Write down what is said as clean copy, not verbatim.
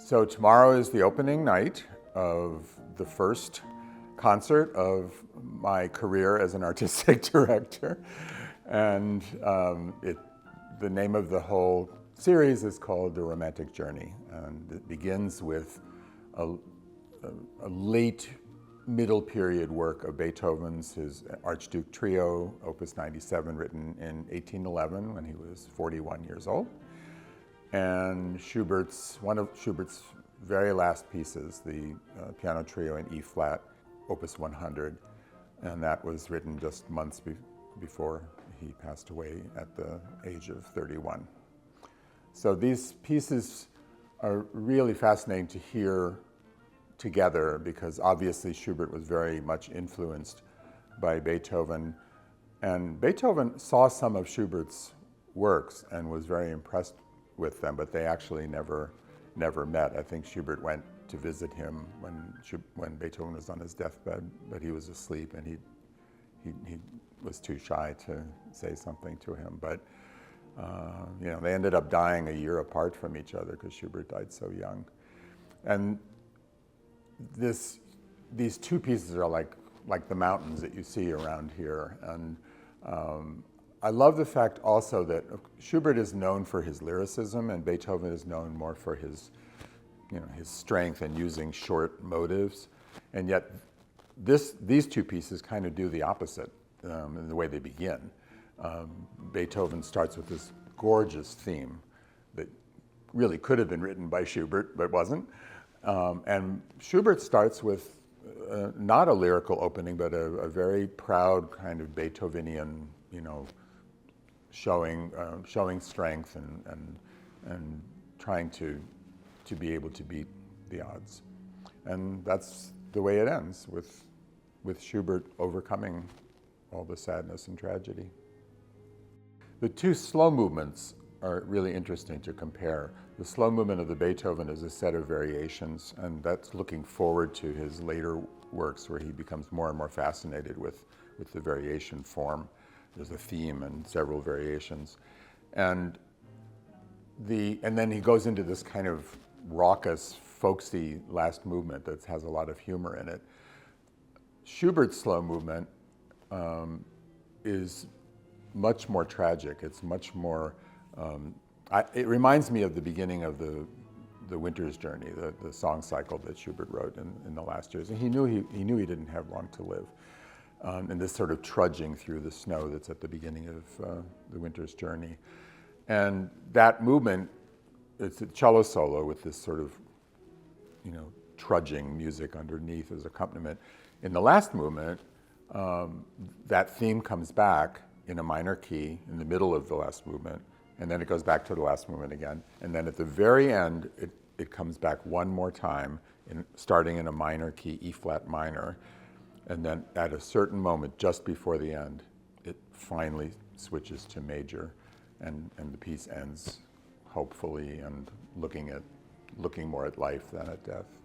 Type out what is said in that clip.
So tomorrow is the opening night of the first concert of my career as an artistic director. And the name of the whole series is called The Romantic Journey. And it begins with a late middle period work of Beethoven's, his Archduke Trio, Opus 97, written in 1811 when he was 41 years old. And one of Schubert's very last pieces, the piano trio in E flat, Opus 100, and that was written just months before he passed away at the age of 31. So these pieces are really fascinating to hear together because obviously Schubert was very much influenced by Beethoven, and Beethoven saw some of Schubert's works and was very impressed with them, but they actually never met. I think Schubert went to visit him when Beethoven was on his deathbed, but he was asleep and he was too shy to say something to him. But they ended up dying a year apart from each other because Schubert died so young. And these two pieces are like the mountains that you see around here. And I love the fact also that Schubert is known for his lyricism and Beethoven is known more for his strength and using short motives. And yet these two pieces kind of do the opposite in the way they begin. Beethoven starts with this gorgeous theme that really could have been written by Schubert, but wasn't. And Schubert starts with not a lyrical opening, but a very proud kind of Beethovenian, showing strength and trying to be able to beat the odds. And that's the way it ends, with Schubert overcoming all the sadness and tragedy. The two slow movements are really interesting to compare. The slow movement of the Beethoven is a set of variations, and that's looking forward to his later works where he becomes more and more fascinated with the variation form. There's a theme and several variations. And then he goes into this kind of raucous, folksy last movement that has a lot of humor in it. Schubert's slow movement is much more tragic. It's much more, it reminds me of the beginning of the Winter's Journey, the song cycle that Schubert wrote in the last years. And he knew he didn't have long to live. And this sort of trudging through the snow that's at the beginning of the Winter's Journey. And that movement, it's a cello solo with this sort of, trudging music underneath as accompaniment. In the last movement, that theme comes back in a minor key in the middle of the last movement, and then it goes back to the last movement again. And then at the very end, it comes back one more time, starting in a minor key, E flat minor. And then at a certain moment, just before the end, it finally switches to major, and the piece ends hopefully and looking more at life than at death.